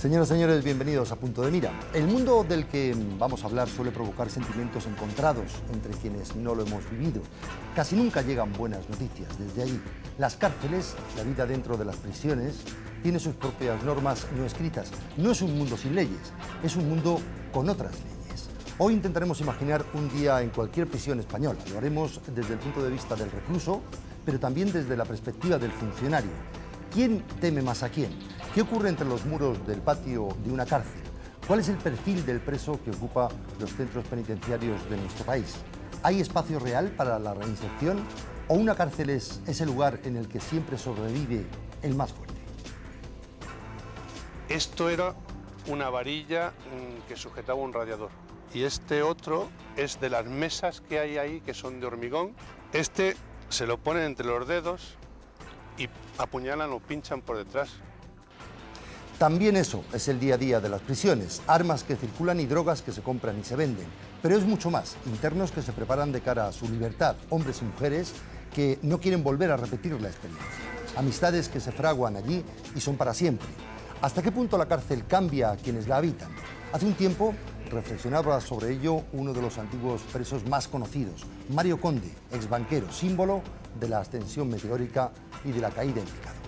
Señoras y señores, bienvenidos a Punto de Mira. El mundo del que vamos a hablar suele provocar sentimientos encontrados entre quienes no lo hemos vivido. Casi nunca llegan buenas noticias desde ahí. Las cárceles, la vida dentro de las prisiones, tiene sus propias normas no escritas. No es un mundo sin leyes, es un mundo con otras leyes. Hoy intentaremos imaginar un día en cualquier prisión española. Lo haremos desde el punto de vista del recluso, pero también desde la perspectiva del funcionario. ¿Quién teme más a quién? ¿Qué ocurre entre los muros del patio de una cárcel? ¿Cuál es el perfil del preso que ocupa los centros penitenciarios de nuestro país? ¿Hay espacio real para la reinserción? ¿O una cárcel es ese lugar en el que siempre sobrevive el más fuerte? Esto era una varilla que sujetaba un radiador. Y este otro es de las mesas que hay ahí, que son de hormigón. Este se lo ponen entre los dedos y apuñalan o pinchan por detrás. También eso es el día a día de las prisiones, armas que circulan y drogas que se compran y se venden. Pero es mucho más, internos que se preparan de cara a su libertad, hombres y mujeres que no quieren volver a repetir la experiencia. Amistades que se fraguan allí y son para siempre. ¿Hasta qué punto la cárcel cambia a quienes la habitan? Hace un tiempo reflexionaba sobre ello uno de los antiguos presos más conocidos, Mario Conde, exbanquero, símbolo de la ascensión meteórica y de la caída en picado.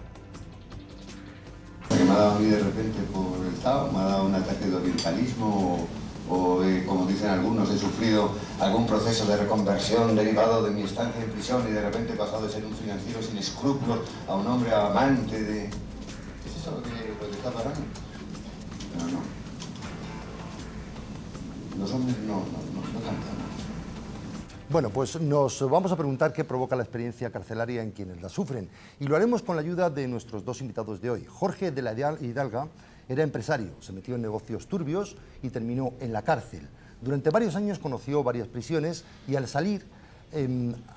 Me ha dado a mí de repente por el Estado, me ha dado un ataque de orientalismo o como dicen algunos, he sufrido algún proceso de reconversión derivado de mi estancia en prisión y de repente he pasado de ser un financiero sin escrúpulos a un hombre amante de... ¿Es eso lo que está pasando? Pero no. Los hombres no cantan. Bueno, pues nos vamos a preguntar qué provoca la experiencia carcelaria en quienes la sufren. Y lo haremos con la ayuda de nuestros dos invitados de hoy. Jorge de la Hidalga era empresario, se metió en negocios turbios y terminó en la cárcel. Durante varios años conoció varias prisiones y al salir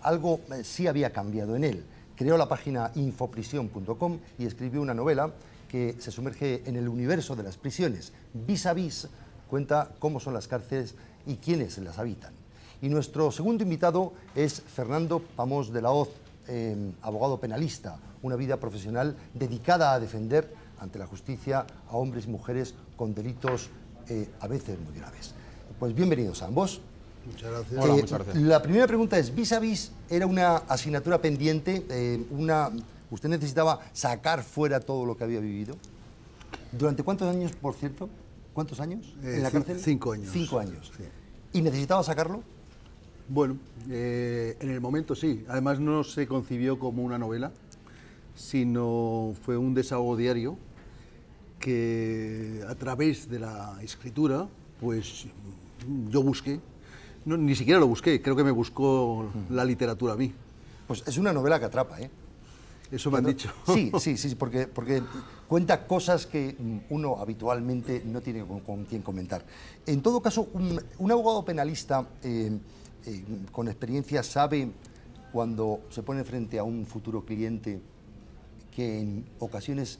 algo sí había cambiado en él. Creó la página infoprisión.com y escribió una novela que se sumerge en el universo de las prisiones. Vis a vis cuenta cómo son las cárceles y quiénes las habitan. Y nuestro segundo invitado es Fernando Pamós de la Hoz, abogado penalista, una vida profesional dedicada a defender ante la justicia a hombres y mujeres con delitos a veces muy graves. Pues bienvenidos a ambos. Muchas gracias. Hola, muchas gracias. La primera pregunta es, vis a vis era una asignatura pendiente, ¿usted necesitaba sacar fuera todo lo que había vivido? ¿Durante cuántos años, por cierto? ¿Cuántos años en la cárcel? 5 años. 5 años. Sí. ¿Y necesitaba sacarlo? Bueno, en el momento sí. Además no se concibió como una novela, sino fue un desahogo diario que a través de la escritura, pues yo busqué. No, ni siquiera lo busqué, creo que me buscó la literatura a mí. Pues es una novela que atrapa, ¿eh? Eso me han dicho. Sí, porque cuenta cosas que uno habitualmente no tiene con quién comentar. En todo caso, un abogado penalista con experiencia sabe cuando se pone frente a un futuro cliente que en ocasiones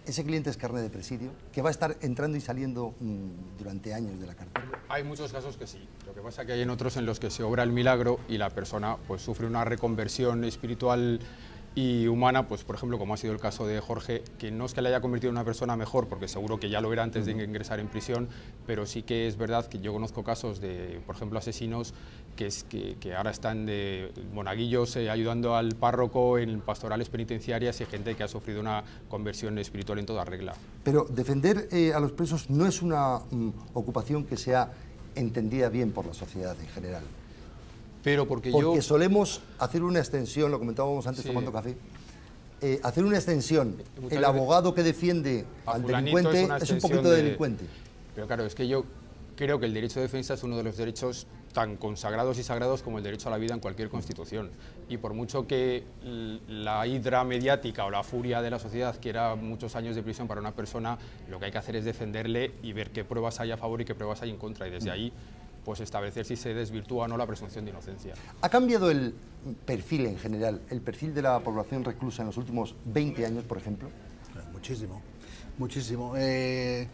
ese cliente es carne de presidio, que va a estar entrando y saliendo durante años de la cárcel. Hay muchos casos que sí. Lo que pasa es que hay en otros en los que se obra el milagro y la persona pues sufre una reconversión espiritual y humana, pues por ejemplo, como ha sido el caso de Jorge, que no es que le haya convertido en una persona mejor, porque seguro que ya lo era antes de ingresar en prisión, pero sí que es verdad que yo conozco casos de, por ejemplo, asesinos que ahora están de monaguillos ayudando al párroco en pastorales penitenciarias y gente que ha sufrido una conversión espiritual en toda regla. Pero defender a los presos no es una ocupación que sea entendida bien por la sociedad en general. Pero porque yo... solemos hacer una extensión, lo comentábamos antes tomando café, hacer una extensión. El abogado que defiende al delincuente es un poquito delincuente. Pero claro, es que yo creo que el derecho de defensa es uno de los derechos tan consagrados y sagrados como el derecho a la vida en cualquier constitución. Y por mucho que la hidra mediática o la furia de la sociedad quiera muchos años de prisión para una persona, lo que hay que hacer es defenderle y ver qué pruebas hay a favor y qué pruebas hay en contra. Y desde ahí pues establecer si se desvirtúa o no la presunción de inocencia. ¿Ha cambiado el perfil en general, el perfil de la población reclusa en los últimos 20 años, por ejemplo? Muchísimo, muchísimo. De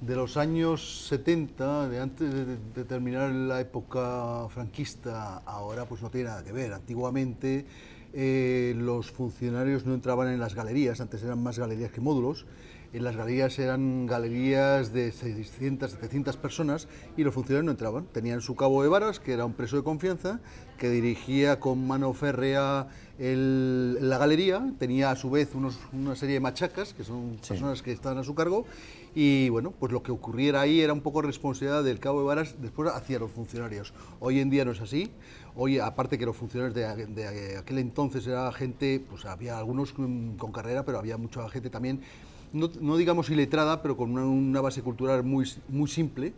los años 70, de antes de terminar la época franquista, ahora pues no tiene nada que ver. Antiguamente los funcionarios no entraban en las galerías, antes eran más galerías que módulos, En las galerías eran galerías de 600, 700 personas y los funcionarios no entraban. Tenían su cabo de varas, que era un preso de confianza, que dirigía con mano férrea la galería, tenía a su vez una serie de machacas, que son personas que estaban a su cargo, y bueno, pues lo que ocurriera ahí era un poco responsabilidad del cabo de varas después hacia los funcionarios. Hoy en día no es así. Hoy, aparte que los funcionarios de aquel entonces era gente, pues había algunos con carrera, pero había mucha gente también, no digamos iletrada, pero con una base cultural muy simple.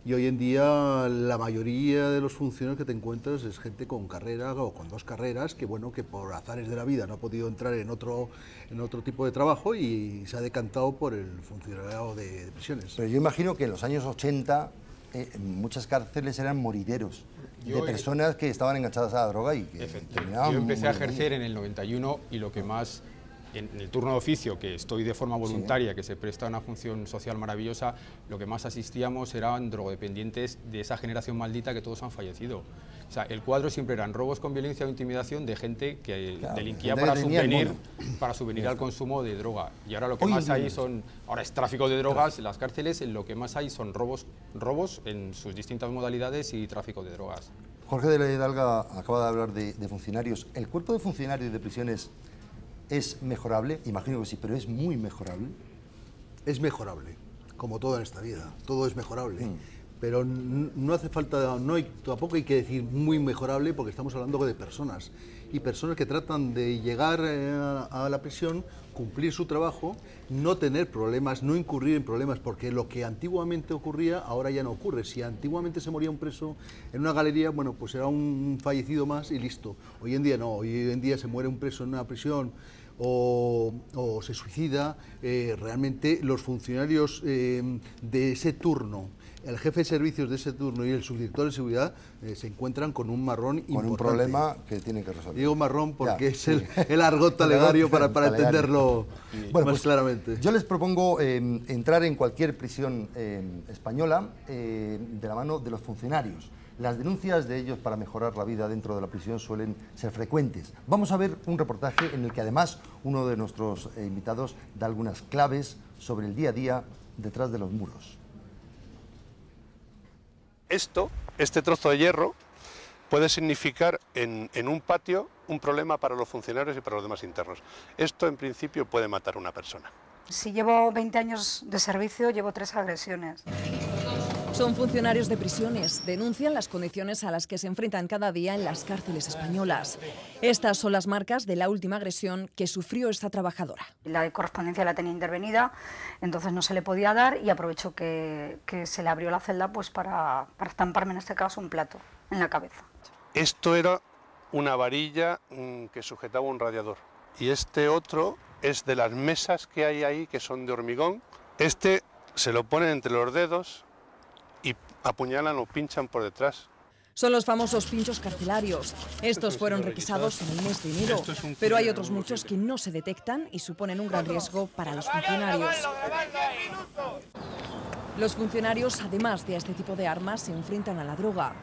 Y hoy en día la mayoría de los funcionarios que te encuentras es gente con carrera o con 2 carreras que, bueno, que por azares de la vida no ha podido entrar en otro tipo de trabajo y se ha decantado por el funcionariado de prisiones. Pero yo imagino que en los años 80 muchas cárceles eran morideros de personas que estaban enganchadas a la droga y que terminaban. Yo empecé a ejercer en el 91 y lo que más, en el turno de oficio, que estoy de forma voluntaria, que se presta una función social maravillosa, lo que más asistíamos eran drogodependientes de esa generación maldita que todos han fallecido. O sea, el cuadro siempre eran robos con violencia o intimidación de gente que delinquía para subvenir al consumo de droga. Y ahora lo que más hay ahora es tráfico de drogas, en las cárceles lo que más hay son robos en sus distintas modalidades y tráfico de drogas. Jorge de la Hidalga acaba de hablar de funcionarios. ¿El cuerpo de funcionarios de prisiones es mejorable? Imagino que sí, pero ¿es muy mejorable? Es mejorable, como todo en esta vida, todo es mejorable. Pero no hace falta, tampoco hay que decir muy mejorable, porque estamos hablando de personas, y personas que tratan de llegar a la prisión, cumplir su trabajo, no tener problemas, no incurrir en problemas, porque lo que antiguamente ocurría ahora ya no ocurre. Si antiguamente se moría un preso en una galería, bueno, pues era un fallecido más y listo. Hoy en día no, hoy en día se muere un preso en una prisión o se suicida, realmente los funcionarios de ese turno, el jefe de servicios de ese turno y el subdirector de seguridad se encuentran con un marrón importante. Con un problema que tienen que resolver. Digo marrón porque es el argot talegario para entenderlo más claramente. Yo les propongo entrar en cualquier prisión española de la mano de los funcionarios. Las denuncias de ellos para mejorar la vida dentro de la prisión suelen ser frecuentes. Vamos a ver un reportaje en el que además uno de nuestros invitados da algunas claves sobre el día a día detrás de los muros. Este trozo de hierro puede significar en un patio un problema para los funcionarios y para los demás internos. Esto en principio puede matar a una persona. Si llevo 20 años de servicio, llevo 3 agresiones. Son funcionarios de prisiones, denuncian las condiciones a las que se enfrentan cada día en las cárceles españolas. Estas son las marcas de la última agresión que sufrió esta trabajadora. La correspondencia la tenía intervenida, entonces no se le podía dar y aprovecho que se le abrió la celda pues para estamparme en este caso un plato en la cabeza. Esto era una varilla que sujetaba un radiador y este otro es de las mesas que hay ahí que son de hormigón. Este se lo ponen entre los dedos y apuñalan o pinchan por detrás. Son los famosos pinchos carcelarios. Estos fueron requisados en el mes de enero, pero hay otros muchos que no se detectan y suponen un gran riesgo para los funcionarios. Los funcionarios, además de este tipo de armas, se enfrentan a la droga.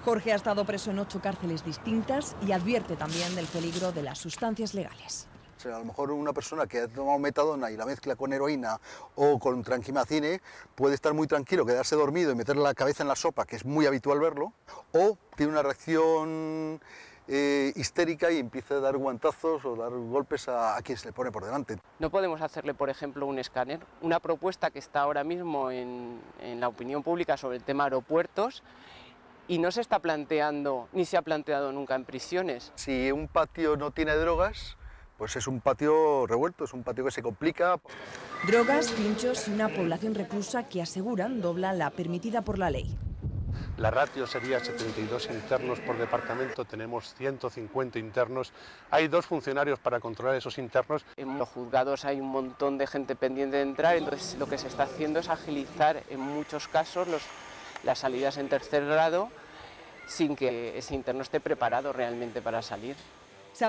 Jorge ha estado preso en 8 cárceles distintas y advierte también del peligro de las sustancias legales. O sea, a lo mejor una persona que ha tomado metadona y la mezcla con heroína o con tranquimacine puede estar muy tranquilo, quedarse dormido y meter la cabeza en la sopa, que es muy habitual verlo, o tiene una reacción histérica y empieza a dar guantazos o dar golpes a quien se le pone por delante. No podemos hacerle, por ejemplo, un escáner. Una propuesta que está ahora mismo en la opinión pública sobre el tema aeropuertos y no se está planteando, ni se ha planteado nunca en prisiones. Si un patio no tiene drogas, pues es un patio revuelto, es un patio que se complica. Drogas, pinchos y una población reclusa que aseguran dobla la permitida por la ley. La ratio sería 72 internos por departamento, tenemos 150 internos. Hay 2 funcionarios para controlar esos internos. En los juzgados hay un montón de gente pendiente de entrar, entonces lo que se está haciendo es agilizar en muchos casos las salidas en tercer grado sin que ese interno esté preparado realmente para salir.